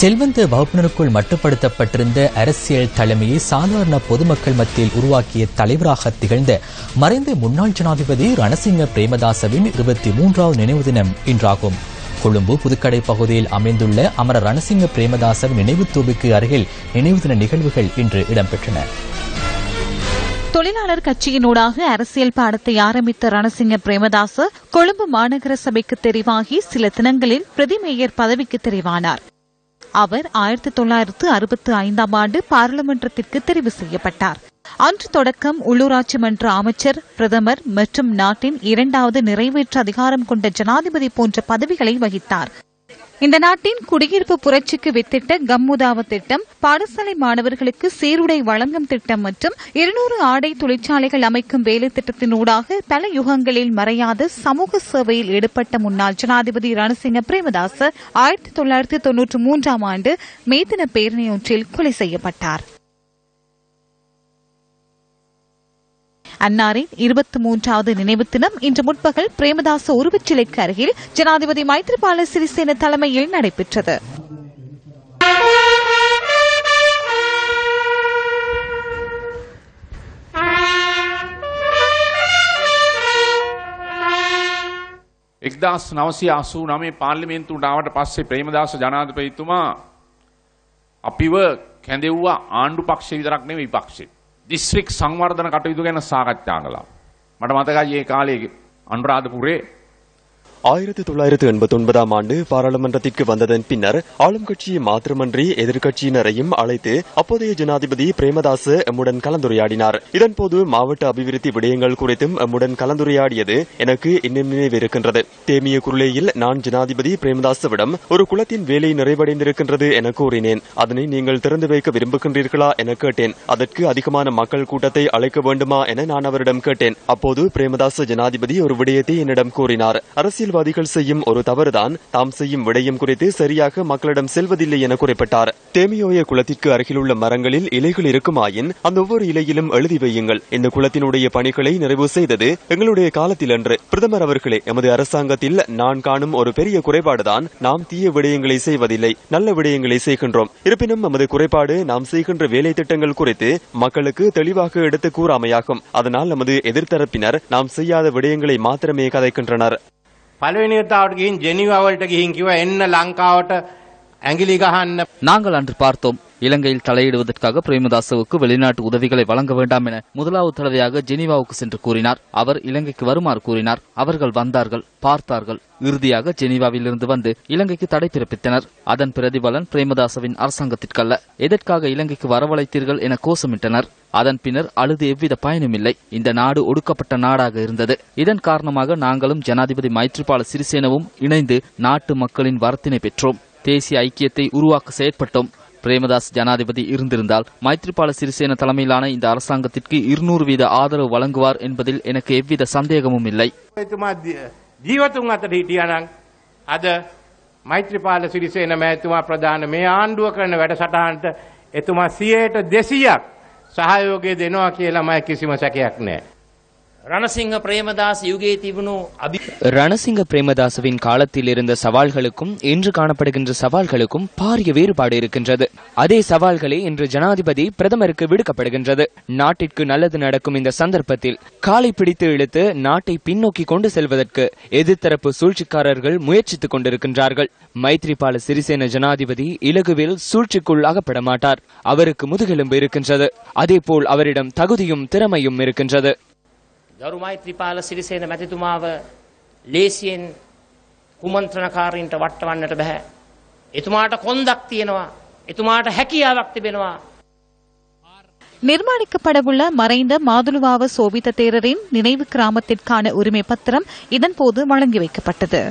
செல்வந்த வகுப்பினருக்குள் மட்டுப்படுத்தப்பட்டிருந்த அரசியல் தலைமையை சாதாரண பொதுமக்கள் மத்தியில் உருவாக்கிய தலைவராக திகழ்ந்த மறைந்த முன்னாள் ஜனாதிபதி ரணசிங்க பிரேமதாசவின் 23வது நினைவு தினம் இன்றாகும். கொழும்பு புதுக்கடை பகுதியில் அமைந்துள்ள அமரர் ரணசிங்க பிரேமதாசவின் நினைவு தூபிக்கு அருகில் நினைவு தின நிகழ்வுகள் இன்று இடம்பெற்றன. தொழிலாளர் கட்சியினூடாக அரசியல் பாடத்தை ஆரம்பித்த ரணசிங்க பிரேமதாச கொழும்பு மாநகர சபைக்கு தெரிவாகி சில தினங்களில் பிரதி மேயர் பதவிக்கு தெரிவானார். அவர் 1965ஆம் ஆண்டு பாராளுமன்றத்திற்கு தெரிவு செய்யப்பட்டார். அன்று தொடக்கம் உள்ளூராட்சி மன்ற அமைச்சர், பிரதமர் மற்றும் நாட்டின் 2வது நிறைவேற்று அதிகாரம் கொண்ட ஜனாதிபதி போன்ற பதவிகளை வகித்தார். இந்த நாட்டின் குடியிருப்பு புரட்சிக்கு வித்திட்ட கம்முதாவ திட்டம், பாடசாலை மாணவர்களுக்கு சீருடை வழங்கும் திட்டம் மற்றும் 200 ஆடை தொழிற்சாலைகள் அமைக்கும் வேலை திட்டத்தினூடாக பல யுகங்களில் மறையாத சமூக சேவையில் ஈடுபட்ட முன்னாள் ஜனாதிபதி ரணசிங்க பிரேமதாச 1993ஆம் ஆண்டு மே தின பேரணியொன்றில் கொலை செய்யப்பட்டார். அன்னாரின் 23வது நினைவு தினம் இன்று முற்பகல் பிரேமதாச உருவச்சிலைக்கு அருகில் ஜனாதிபதி மைத்ரிபால சிறிசேன தலைமையில் நடைபெற்றது. එක්දස් 989 පාර්ලිමේන්තුවට ආවට පස්සේ ප්‍රේමදාස ජනාධිපතිතුමා අපිව කැඳෙව්වා ආණ්ඩු පක්ෂය විතරක් නෙවෙයි විපක්ෂෙ. දිස්ත්‍රික් සංවර්ධන කටයුතු ගැන සාකච්ඡා කළා. මට මතකයි ඒ කාලේ අනුරාධපුරේ 1989ஆம் ஆண்டு பாராளுமன்றத்திற்கு வந்ததன் பின்னர் ஆளும் கட்சியை மாத்திரமன்றி எதிர்க்கட்சியினரையும் அழைத்து அப்போதைய ஜனாதிபதி பிரேமதாச எம்முடன் கலந்துரையாடினார். இதன்போது மாவட்ட அபிவிருத்தி விடயங்கள் குறித்தும் எம்முடன் கலந்துரையாடியது எனக்கு இன்னும் நினைவிருக்கின்றது. தேமிய குருளேயில் நான் ஜனாதிபதி பிரேமதாசவிடம் ஒரு குளத்தின் வேலை நிறைவடைந்திருக்கின்றது என கூறினேன். அதனை நீங்கள் திறந்து வைக்க விரும்புகின்றீர்களா என கேட்டேன். அதற்கு அதிகமான மக்கள் கூட்டத்தை அழைக்க வேண்டுமா என நான் அவரிடம் கேட்டேன். அப்போது பிரேமதாச ஜனாதிபதி ஒரு விடயத்தை என்னிடம் கூறினார். அரசியல்வாதிகள் செய்யும் ஒரு தவறுதான் தாம் செய்யும் விடயம் குறித்து சரியாக மக்களிடம் செல்வதில்லை என குறிப்பிட்டார். தேமியோய குளத்திற்கு அருகிலுள்ள மரங்களில் இலைகள் இருக்குமாயின் அந்த ஒவ்வொரு இலையிலும் எழுதி வையுங்கள். இந்த குளத்தினுடைய பணிகளை நிறைவு செய்தது எங்களுடைய காலத்தில் அன்று. பிரதமர் அவர்களே, எமது அரசாங்கத்தில் நான் காணும் ஒரு பெரிய குறைபாடுதான் நாம் தீய விடயங்களை செய்வதில்லை, நல்ல விடயங்களை செய்கின்றோம். இருப்பினும் நமது குறைபாடு நாம் செய்கின்ற வேலை திட்டங்கள் குறித்து மக்களுக்கு தெளிவாக எடுத்து கூறாமையாகும். அதனால் நமது எதிர்த்தரப்பினர் நாம் செய்யாத விடயங்களை மாத்திரமே கதைக்கின்றனர். පළවෙනි වතාවට ගිහින් ජෙනීවා වලට ගිහින් කිව්වා එන්න ලංකාවට ඇඟිලි ගහන්න. நாங்கள் அன்று பார்த்தோம். இலங்கையில் தலையிடுவதற்காக பிரேமதாசவுக்கு வெளிநாட்டு உதவிகளை வழங்க வேண்டாம் என முதலாவது தடவையாக ஜெனீவாவுக்கு சென்று கூறினார். அவர் இலங்கைக்கு வருமாறு கூறினார். அவர்கள் வந்தார்கள், பார்த்தார்கள். இறுதியாக ஜெனீவாவிலிருந்து வந்து இலங்கைக்கு தடை பிறப்பித்தனர். அதன் பிரதிபலன் பிரேமதாசவின் அரசாங்கத்திற்கல்ல. எதற்காக இலங்கைக்கு வரவழைத்தீர்கள் என கோஷமிட்டனர். அதன் பின்னர் அழுது எவ்வித பயனுமில்லை. இந்த நாடு ஒடுக்கப்பட்ட நாடாக இருந்தது. இதன் காரணமாக நாங்களும் ஜனாதிபதி மைத்ரிபால சிறிசேனவும் இணைந்து நாட்டு மக்களின் வரத்தினை பெற்றோம். தேசிய ஐக்கியத்தை உருவாக்க செயற்பட்டோம். பிரேமதாஸ் ஜனாதிபதி இருந்திருந்தால் மைத்ரிபால சிறிசேன தலைமையிலான இந்த அரசாங்கத்திற்கு 200% ஆதரவு வழங்குவார் என்பதில் எனக்கு எவ்வித சந்தேகமும் இல்லை. ජීවතුන් අතර හිටියානම් අද මෛත්‍රීපාල සිරිසේන මහත්මයා ප්‍රධාන මේ ආණ්ඩුව කරන වැඩසටහනට එතුමා 100% සහයෝගය දෙනවා කියලා මම කිසිම සැකයක් නැහැ. ரணசிங்க பிரேமதாஸ் யுகே திபுனு ரணசிங்க பிரேமதாசவின் காலத்தில் இருந்த சவால்களுக்கும் இன்று காணப்படுகின்ற சவால்களுக்கும் பாரிய வேறுபாடு இருக்கின்றது. அதே சவால்களே இன்று ஜனாதிபதி பிரதமருக்கு விடுக்கப்படுகின்றது. நாட்டிற்கு நல்லது நடக்கும் இந்த சந்தர்ப்பத்தில் காலை பிடித்து இழுத்து நாட்டை பின்னோக்கி கொண்டு செல்வதற்கு எதிர்த்தரப்பு சூழ்ச்சிக்காரர்கள் முயற்சித்துக் கொண்டிருக்கின்றார்கள். மைத்ரிபால சிறிசேன ஜனாதிபதி இலகுவில் சூழ்ச்சிக்குள் அகப்பட மாட்டார். அவருக்கு முதுகெலும்பு இருக்கின்றது. அதேபோல் அவரிடம் தகுதியும் திறமையும் இருக்கின்றது. ගරු මෛත්‍රීපාල සිරිසේන මැතිතුමාව ලේසියෙන් කුමන්ත්‍රණකාරීන්ට වටවන්නට බෑ. එතුමාට කොන්දක් තියෙනවා. එතුමාට හැකියාවක් තිබෙනවා. நிர்மாணிக்கப்படவுள்ள மறைந்த மாதுலுவாவ சோபித தேரரின் நினைவு கிராமத்திற்கான உரிமை பத்திரம் இதன்போது வழங்கி வைக்கப்பட்டது.